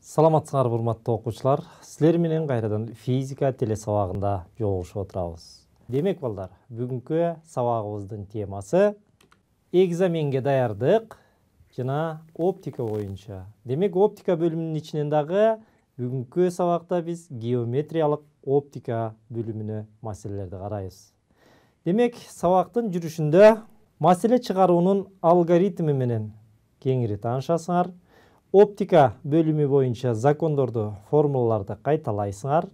Саламатсыңар урматтуу окуучулар. Силер менен кайрадан физика теле сабагында жолугушуп отурабыз. Демек балдар, бүгүнкү сабагыбыздын темасы экзаменге даярдык жана оптика боюнча. Демек оптика бөлүмүнүн ичинен дагы бүгүнкү сабакта биз геометриялык оптика бөлүмүнө маселелерди карайбыз. Демек сабактын жүрүшүндө маселе чыгаруунун алгоритми менен кеңири таанышасыңар. Оптика бөлүмү боюнча закондорду, формулаларды кайталайсыңар.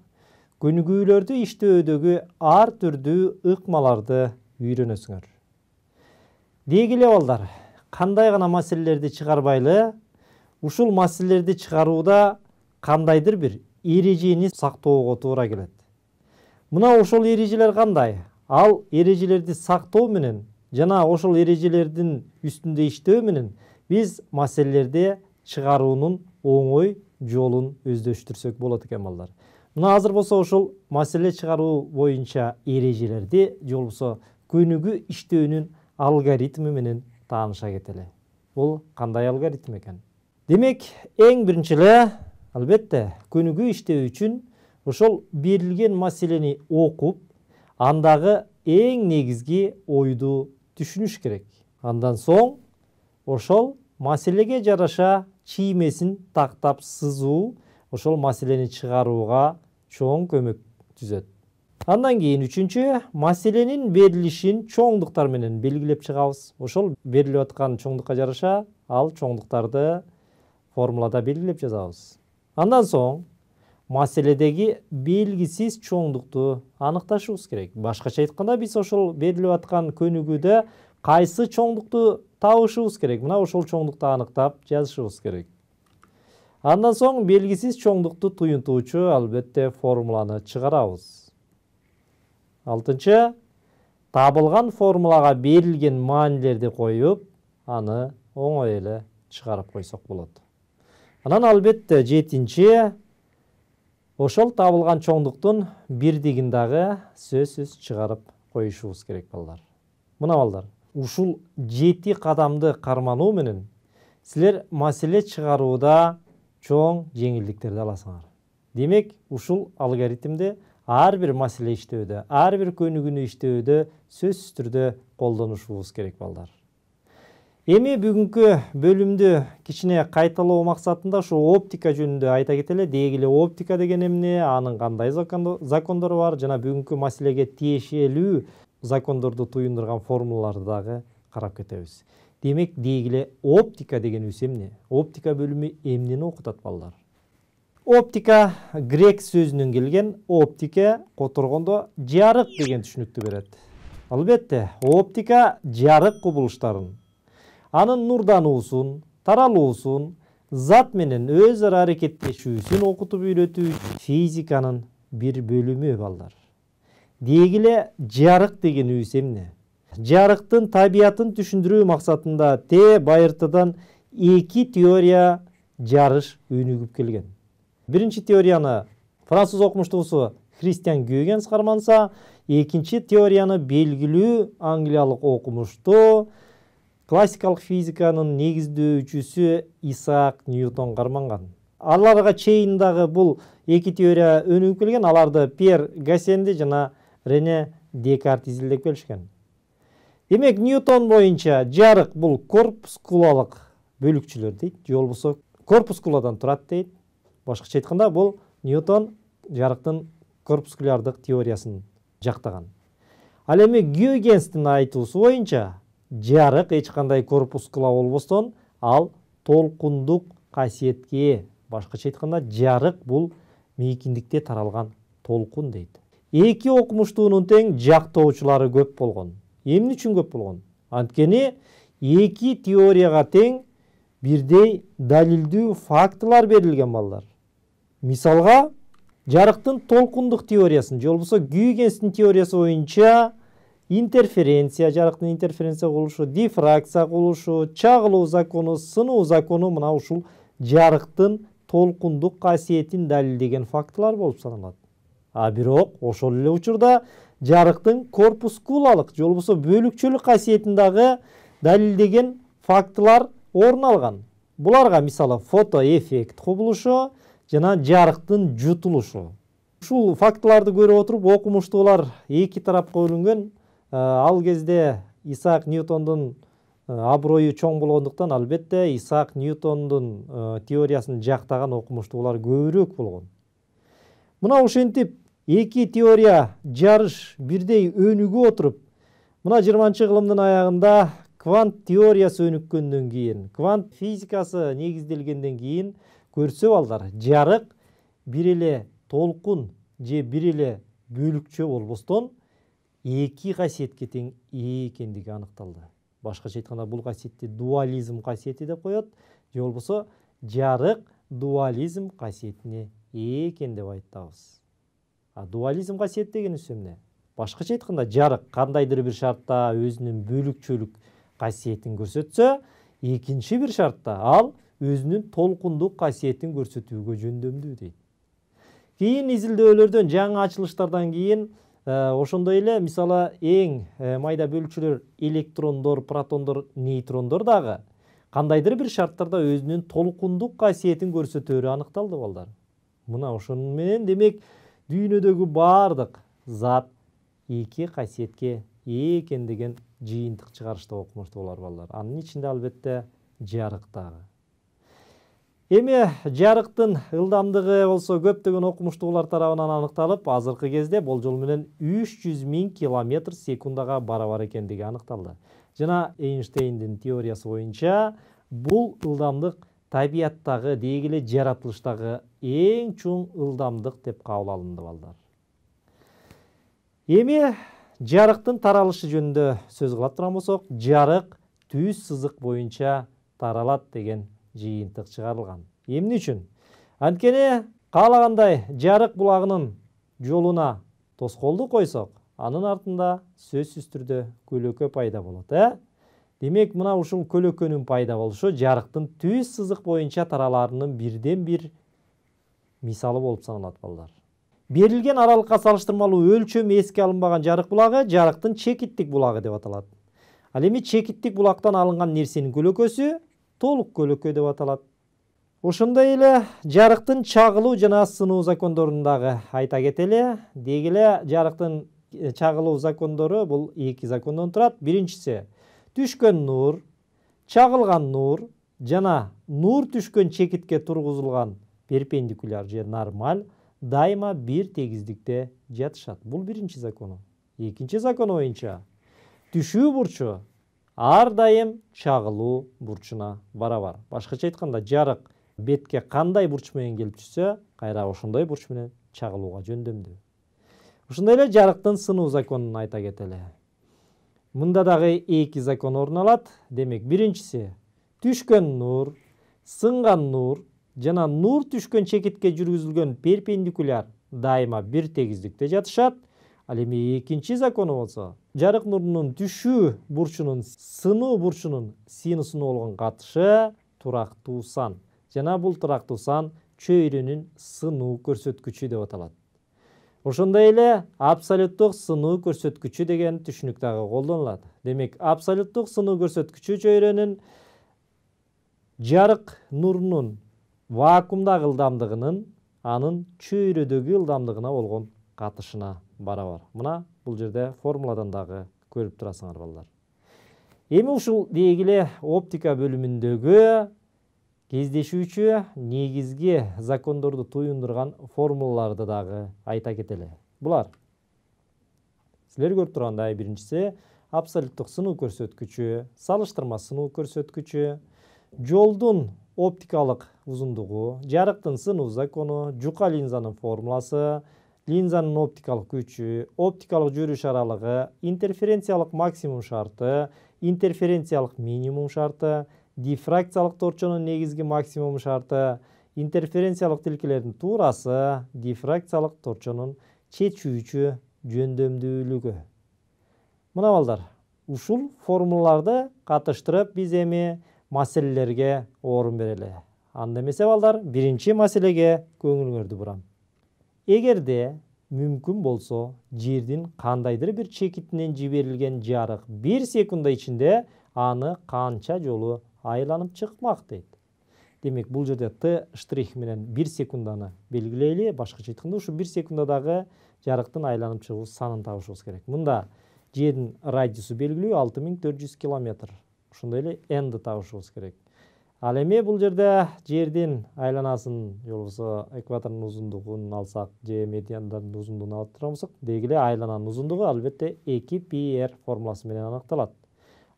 Көнүгүүлөрдү иштөөдөгү ар түрдүү ыкмаларды үйрөнөсүңөр. Деги эле балдар, кандай гана маселелерди чыгарбайлы, ушул маселелерди чыгарууда кандайдыр бир эрежени сактоого туура келет. Мына ошол эрежелер кандай? Ал эрежелерди сактоо менен жана ошол эрежелердин үстүндө иштөө менен биз маселелерди чыгаруунун оңой жолун өздөштүрсөк болот экен балдар. Мына азыр болсо ошол маселе чыгаруу боюнча эрежелерди же болбосо көнүгүү иштөөнүн алгоритми менен тааныша кетели. Бул кандай алгоритм экен? Демек, эң биринчи эле албетте көнүгүү иштөө үчүн ошол берилген маселени окуп, андагы эң негизги ойду түшүнүш керек. Андан соң ошол маселеге жараша чиймесин тактап сызуу ошол маселени чыгарууга чоң көмөк түзөт. Андан кийин үчүнчү, маселенин берилишин чоңдуктар менен белгилеп чыгабыз. Ошол берилип аткан чоңдукка жараша ал чоңдуктарды формулада белгилеп жазабыз. Андан соң маселедеги белгисиз чоңдукту аныкташыбыз керек. Башкача айтканда биз ошол берилип аткан көнүгүүдө кайсы чоңдукту табышыбыз керек. Мына ошол чоңдукту аныктап жазышыбыз керек. Андан соң белгисиз чоңдукту туюнтуучу албетте формуланы чыгарабыз. Алтынчы, табылган формулага берилген маанилерди коюп, аны оңой эле чыгарып койсок болот. Анан албетте жетинчи, ошол табылган чоңдуктун бирдигин дагы сөзсүз чыгарып коюшубуз керек балдар. Мына балдар, ушул 7 кадамды кармануу менен силер маселе чыгарууда чоң жеңилдиктерди аласыңар. Демек, ушул алгоритмди ар бир маселе иштөөдө, ар бир көнүгүүнү иштөөдө сөзсүз түрдө колдонушубуз керек балдар. Эми бүгүнкү бөлүмдү кичине кайталоо максатында ушул оптика жөнүндө айта кетели. Деги эле оптика деген эмне, анын кандай закондору бар жана бүгүнкү маселеге тиешелүү закондорду туюндурган формулаларды дагы карап кетебиз. Демек, деги эле оптика дегенибиз эмне? Оптика бөлүмү эмнени окутат балдар? Оптика грек сөзүнөн келген. Оптика которгондо жарык деген түшүнүктү берет. Албетте, оптика жарык кубулуштарын, анын нурдануусун, таралуусун, зат менен өз ара аракеттешүүсүн окутуп үйрөтүү физиканын бир бөлүмү балдар. Деги эле жарык дегенибиз эмне? Жарыктын табиятын түшүндүрүү максатында байыртадан 2 теория жарыш өнүгүп келген. Биринчи теорияны француз окумуштуусу Кристиан Гюйгенс карманса, экинчи теорияны белгилүү англиялык окумуштуу классикалык физиканын негиздөөчүсү Исаак Ньютон карманган. Аларга чейин дагы бул 2 теория өнүгүп келген. Аларды Пьер Гассенди жана Рене Декарт изилдеп келишкен. Демек, Ньютон боюнча жарык бул корпускулалык бөлүкчөлөр дейт, же болбосо корпускуладан турат дейт. Башкача айтканда, бул Ньютон жарыктын корпускулярдык теориясын жактаган. Ал эми Гюйгенстин айтуусу боюнча жарык эч кандай корпускула болбостон, ал толкундук касиетке ээ. Башкача айтканда, жарык бул мейкиндикте таралган толкун дейт. Эки окумуштуунун тең жактоочулары көп болгон. Эмне үчүн көп болгон? Анткени эки теорияга тең бирдей далилдүү фактылар берилген балдар. Мисалга, жарыктын толкундук теориясын, же болбосо Гюйгенстин теориясы боюнча интерференция, жарыктын интерференция кылышы, дифракция кылышы, чагылуу закону, сынуу закону мына ушул жарыктын толкундук касиетин далилдеген фактылар болуп саналат. А бирок ошол эле учурда жарыктын корпускулалык же болбосо бөлүкчөлүк касиетин дагы далилдеген фактылар орун алган. Буларга мисалы фотоэффект кубулушу жана жарыктын жутулушу. Ушул фактыларды көрүп отуруп окумуштуулар эки тарапка бөлүнгөн. Ал кезде Исаак Ньютондун аброю чоң болгондуктан албетте Исаак Ньютондун теориясын жактаган окумуштуулар көбүрөөк болгон. Мына ошентип эки теория жарыш бирдей өнүгүп отуруп, мына 20-кылымдын аягында квант теориясы өнүккөндөн кийин, квант физикасы негизделгенден кийин көрсө балдар, жарык бир эле толкун же бир эле бөлүкчө болбостон эки касиетке тең экендиги аныкталды. Башкача айтканда бул касиетти дуализм касиети деп коет, же болбосо жарык дуализм касиетине ээ экен деп айтабыз. Дуализм касиет дегенибиз эмне? Башкача айтканда жарык кандайдыр бир шартта өзүнүн бөлүкчөлүк касиетин көрсөтсө, экинчи бир шартта ал өзүнүн толкундук касиетин көрсөтүүгө жөндөмдүү дейт. Кийин изилдөөлөрдөн, жаңы ачылыштардан кийин ошондой эле мисалы эң майда бөлүкчөлөр электрондор, протондор, нейтрондор дагы кандайдыр бир шарттарда өзүнүн толкундук касиетин көрсөтөөрү аныкталды балдар. Мына ошону менен демек дүйнөдөгү баардык зат эки касиетке ээ экен деген жыйынтык чыгарышты окумуштуулар балдар. Анын ичинде албетте жарык дагы. Эми жарыктын ылдамдыгы болсо көптөгөн окумуштуулар тарабынан аныкталып, азыркы кезде болжол менен 300 000 км/секундага барабар экендиги аныкталды. Жана Эйнштейндин теориясы боюнча бул ылдамдык табияттагы, деги эле жаратылыштагы эң чоң ылдамдык деп кабыл алынды балдар. Эми жарыктын таралышы жөнүндө сөз кылат турган болсок, жарык түз сызык боюнча таралат деген жыйынтык чыгарылган. Эмне үчүн? Анткени каалагандай жарык булагынын жолуна тоскоолду койсок, анын артында сөзсүз түрдө көлөкө пайда болот. Демек, мына ушул көлөкөнүн пайда болушу жарыктын түз сызык боюнча таралаарынын бирден бир мисалы болуп саналат балдар. Берилген аралыкка салыштырмалуу өлчөм эске алынбаган жарык булагы жарыктын чекиттик булагы деп аталат. Ал эми чекиттик булактан алынган нерсенин көлөкөсү толук көлөкө деп аталат. Ошондой эле жарыктын чагылуу жана сынуу закондорун дагы айта кетели. Деги эле жарыктын чагылуу закондору бул эки закондон турат. Биринчиси түшкөн нур, чагылган нур жана нур түшкөн чекитке тургузулган перпендикуляр же нормаль дайыма бир тегиздикте жатышат. Бул биринчи закону. Экинчи закону боюнча түшүү бурчу ар дайым чагылуу бурчуна барабар. Башкача айтканда жарык бетке кандай бурч менен келип түшсө, кайра ошондой бурч менен чагылууга жөндөмдүү. Ошондой эле жарыктын сынуу законун айта кетели. Мында дагы эки закон орун алат. Демек, биринчиси түшкөн нур, сынган нур жана нур түшкөн чекитке жүргүзүлгөн перпендикуляр дайыма бир тегиздикте жатышат. Ал эми экинчи закону болсо, жарык нурунун түшүү бурчунун сынуу бурчунун синусуна болгон катышы турактуу сан. Жана бул турактуу сан чөйрөнүн сынуу көрсөткүчү деп аталат. Ошондой эле абсолюттук сынуу көрсөткүчү деген түшүнүк дагы колдонулат. Демек, абсолюттук сынуу көрсөткүчү чөйрөнүн жарык нурунун вакуумдагы ылдамдыгынын анын чөйрөдөгү ылдамдыгына болгон катышына барабар. Мына бул жерде формуладан дагы көрүп турасыңар балдар. Эми ушул деги эле оптика бөлүмүндөгү кездешүүчү негизги закондорду туюндурган формулаларды дагы айта кетели. Булар силер көрүп тургандай, биринчиси абсолюттук сынуу көрсөткүчү, салыштырма сынуу көрсөткүчү, жолдун оптикалык узундугу, жарыктын сынуу закону, жука линзанын формуласы, линзанын оптикалык күчү, оптикалык жүрүш аралыгы, интерференциялык максимум шарты, интерференциялык минимум шарты, дифракциялык торчонун негизги максимум шарты, интерференциялык тилкелердин туурасы, дифракциялык торчонун чечүүчү жөндөмдүүлүгү. Мына балдар, ушул формулаларды катыштырып биз эми маселелерге орун берели. Анда эмесе балдар, биринчи маселеге көңүлүңөрдү бурам. Эгерде мүмкүн болсо, жердин кандайдыр бир чекитинен жиберилген жарык 1 секунда ичинде аны канча жолу айланып чыкмак дейт. Демек бул жерде Т штрих менен 1 секунданы белгилейли. Башкача айтканда ушу 1 секундадагы жарыктын айланып чыгуу санын табышыбыз керек. Мында жердин радиусу белгилүү 6400 километр. Ошондой эле n-ди табышыбыз керек. Ал эми бул жерде жердин айланасын, же болбосо экватордун узундугун алсак, же медиандардын узундугун алып турган болсок, дегиле айлананын узундугу албетте 2πr формуласы менен аныкталат.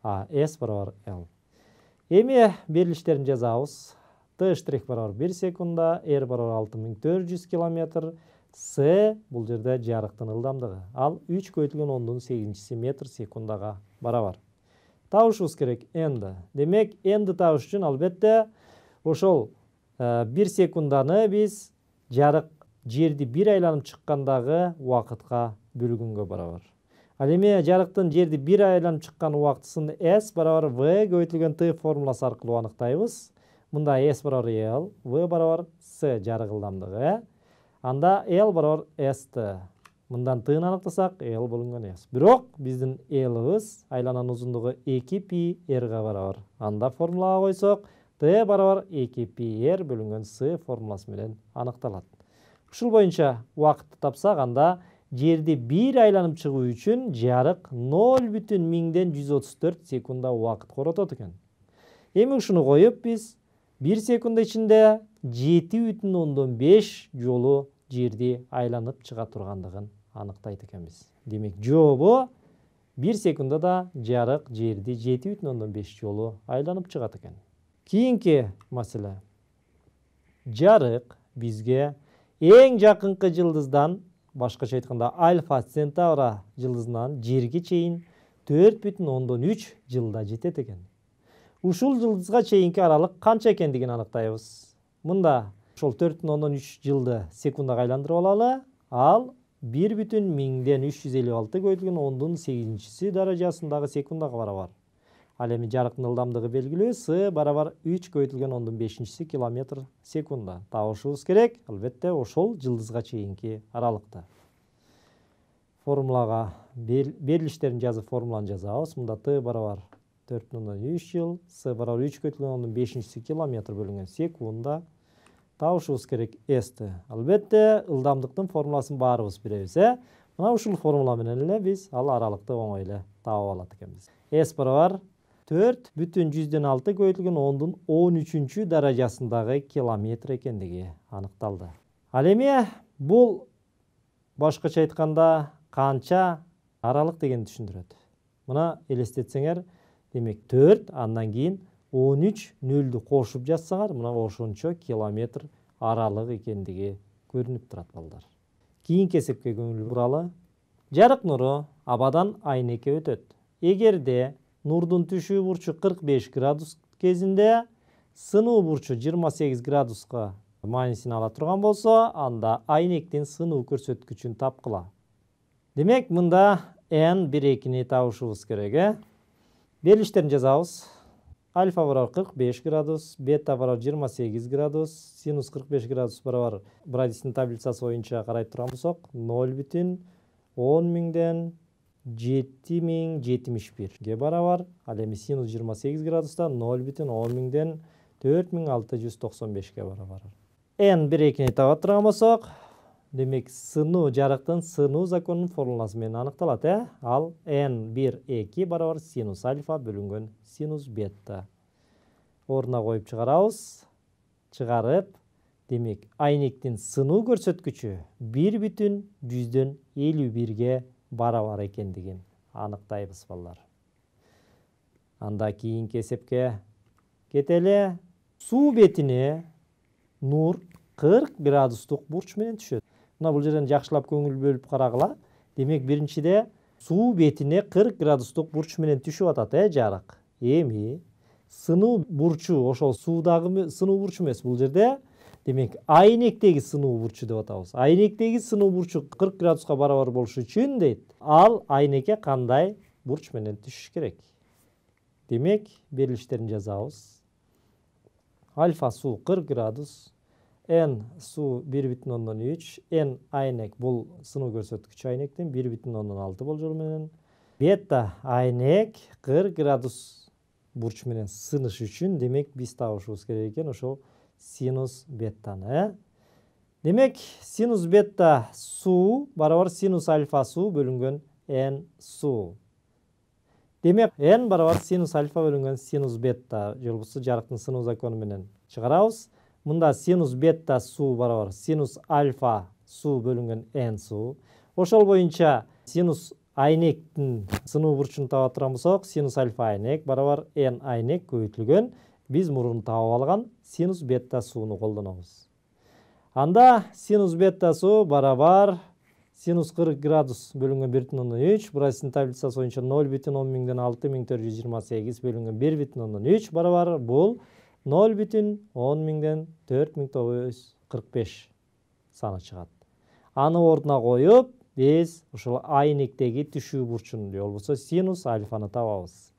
S барабар L. Эми берилиштерин жазабыз. Т штрих барабар 1 секунда, R барабар 6400 километр, С бул жерде жарыктын ылдамдыгы. Ал 3 көйтүлгөн 10^8 метр секундага барабар. Табышыбыз керек n-ди. Демек n-ди табыш үчүн албетте ошол 1 секунданы биз жарык жерди бир айланып чыккандагы убакытка бөлгөнгө барабар. Ал эми жарыктын жерди бир айланып чыккан убактысын S барабар V көбөйтүлгөн T формуласы аркылуу аныктайбыз. Мында S барабар L, V барабар S жарык ылдамдыгы. Анда L барабар S-ти. Мындан T'ны аныктасак L бөлүнгөн S. Бирок биздин L'ыбыз айлананын узундугу 2πr-га барабар. Анда формулага койсок T барабар 2πr бөлүнгөн S формуласы менен аныкталат. Ушул боюнча убакытты тапсак, анда жерди бир айланып чыгуу үчүн жарык 0,134 секунда убакыт коротот экен. Эми ушуну коюп биз 1 секунда ичинде 7,5 жолу жерди айланып чыга тургандыгын аныктайт экенбиз. Демек жообу 1 секундада жарык жерди 7,5 жолу айланып чыгат экен. Кийинки маселе. Жарык бизге эң жакынкы жылдыздан, башкача айтканда Альфа Центавра жылдызынан жерге чейин 4,3 жылда жетет экен. Ушул жылдызга чейинки аралык канча экендигин аныктайбыз. Мында ошол 4,3 жылды секундага айландырып алалы. Ал 1,356 көбөйтүлгөн 10^8 даражасындагы секундага барабар. Ал эми жарыктын ылдамдыгы белгилүү, С барабар 3 көбөйтүлгөн 10^5 километр секунда. Табышыбыз керек, албетте ошол жылдызга чейинки аралыкта. Формулага берилиштерин жазып формуланы жазабыз. Мында Т барабар 4,3 жыл, С барабар 3 көбөйтүлгөн 10^5 километр бөлүнгөн секунда. Табышыбыз керек S-ти. Албетте ылдамдыктын формуласын баарыбыз билебиз. Мына ушул формула менен эле биз ал аралыкты оңой эле таап алат экенбиз. S барабар 4,6 көбөйтүлгөн 10^13 даражасындагы километр экендиги аныкталды. Ал эми бул башкача айтканда канча аралык дегенди түшүндүрөт. Мына элестетсеңер, демек 4, андан кийин 13 нөлдү кошуп жазсаңар, мына ошончо километр аралык экендиги көрүнүп турат балдар. Кийинки эсепке көңүл буралы. Жарык нуру абадан айнекке өтөт. Эгерде нурдун түшүү бурчу 45 градус кезинде сынуу бурчу 28 градуска маанисин ала турган болсо, анда айнектин сынуу көрсөткүчүн тапкыла. Демек мында n1,2-ни табышыбыз керек. Берилиштерин жазабыз. Альфа барабар 45 градус, бета барабар 28 градус, синус 45 градус барабар Брадистин таблицасы боюнча карай турган болсок, 0,10,07071ге барабар. Ал эми синус 28 градуста 0,10,4695ге барабар. n1,2-ни таба турган болсок, демек сынуу жарыктын сынуу законунун формуласы менен аныкталат. Ал n1,2 барабар синус альфа бөлүнгөн синус бета. Ордуна коюп чыгарабыз. Чыгарып, демек айнектин сынуу көрсөткүчү 1,151ге барабар экендигин аныктайбыз балдар. Анда кийинки эсепке кетели. Суу бетине нур 40 градустук бурч менен түшөт. Мына бул жерден жакшылап көңүл бөлүп карагыла. Демек биринчиде суу бетине 40 градустук бурч менен түшүп атат, жарык. Эми сынуу бурчу ошол суудагы сынуу бурчу эмес, бул жерде демек айнектеги сынуу бурчу деп атабыз. Айнектеги сынуу бурчу 40 градуска барабар болуш үчүн дейт, ал айнекке кандай бурч менен түшүш керек? Демек берилиштерин жазабыз. Альфа суу 40 градус, n суу 1,3, n айнек бул сынуу көрсөткүчү айнектин 1,6 болжол менен, бета айнек 40 градус бурч менен сыныш үчүн демек биз табышыбыз керек экен ошол sinus bettаны. Демек, синус бетта су барабар синус альфа су бөлінген n су. Демек, n барабар синус альфа бөлінген синус бетта. Жолбысы жарықтың сыну законы менен чыгарабыз. Мында синус бетта су барабар синус альфа су бөлінген n су. Ошол боюнча синус айнектин сыну бурчун таба турган болсок, синус альфа айнек барабар n айнек көбөйтүлгөн. Биз мурун таап алган синус бетта сууну колдонобуз. Анда синус бетта су барабар синус 40 градус бөлінген 1,3. Бурасының таблицасы боюнча 0,6,428 бөлінген 1,3 барабар. Бұл 0,10,4,945 саны чыгат. Аны ордуна коюп, биз ушул айнектеги түшүү бурчун болбосо синус альфаны табабыз.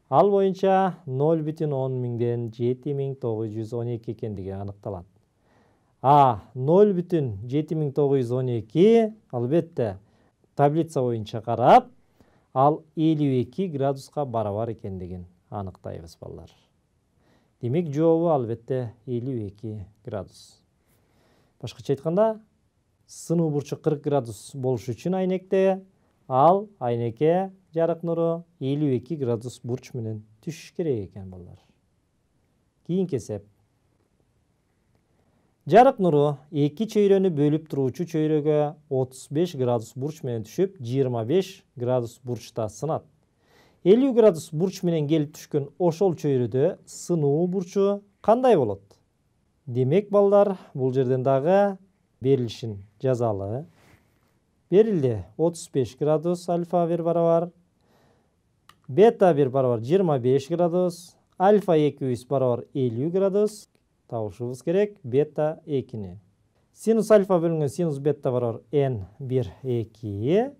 Ал боюнча 0,10,000,7,912 экендиги аныкталат. 0,7912 албетте таблица боюнча карап, ал 52 градуска барабар экендигин аныктайбыз балдар. Демек жообу албетте 52 градус. Башкача айтканда, сынуу бурчу 40 градус болуш үчүн айнекте, ал айнекке жарык нуру 52 градус бурч менен түшүш керек экен балдар. Кийинки эсеп. Жарык нуру 2 чөйрөнү бөлүп туруучу чөйрөгө 35 градус бурч менен түшүп, 25 градус бурчта сынат. 50 градус бурч менен келип түшкөн ошол чөйрөдө сынуу бурчу кандай болот? Демек балдар, бул жерден дагы берилишин жазалы. Берилди 35 градус альфа 1 барабар, бета 1 барабар 25 градус, альфа 2 барабар 50 градус. Табышыбыз керек бета 2-ни. Синус альфа бөлінген синус бета барабар n1 2.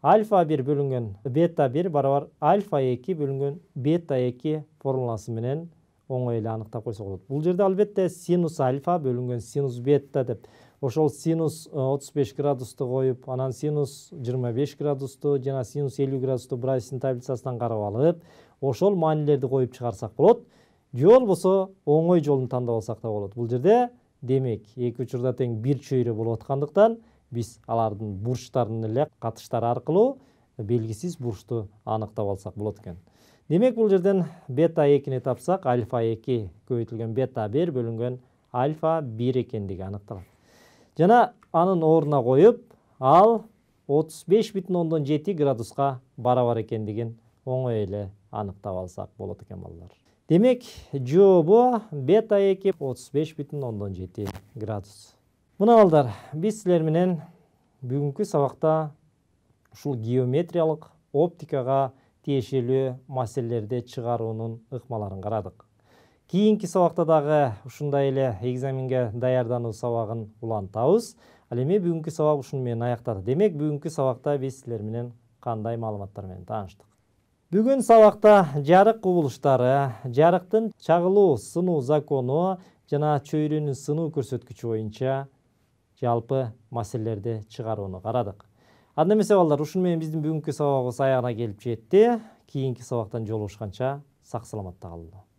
Альфа 1 бөлінген бета 1 барабар альфа 2 бөлінген бета 2 формуласы менен оңой эле аныктап койсок болот. Бул жерде албетте синус альфа бөлінген синус бета деп. Ошол синус 35 градусту коюп, анан синус 25 градусту жана синус 50 градусту Брайстин таблицасынан карап алып, ошол маанилерди коюп чыгарсак болот. Же болбосо оңой жолун тандап алсак да болот. Бул жерде демек эки учурда тең бир чөйрө болуп аткандыктан биз алардын бурчтарын эле катыштар аркылуу белгисиз бурчту аныктап алсак болот экен. Демек бул жерден бета 2-ни тапсак, альфа 2 көбөйтүлгөн бета 1 бөлүнгөн альфа 1 экендиги аныкталат. Жана анын ордуна коюп, ал 35,7 градуска барабар экендигин оңой эле аныктап алсак болот экен балдар. Демек, жообу бета 2 35,7 градус. Мына балдар, биз силер менен бүгүнкү сабакта ушул геометриялык оптикага тиешелүү маселелерди чыгаруунун ыкмаларын карадык. Кийинки сабакта дагы ушундай эле экзаменге даярдануу сабагын улантабыз. Ал эми бүгүнкү сабак ушуну менен аяктады. Демек, бүгүнкү сабакта биз силер менен кандай маалыматтар менен тааныштык? Бүгүн сабакта жарык кубулуштары, жарыктын чагылуу сынуу закону жана чөйрөнүн сынуу көрсөткүчү боюнча жалпы маселелерди чыгарууну карадык. Анда эмесе балдар, ушуну менен биздин бүгүнкү сабагыбыз аягына келип жетти. Кийинки сабактан жолугушканча сак саламатта калыңдар.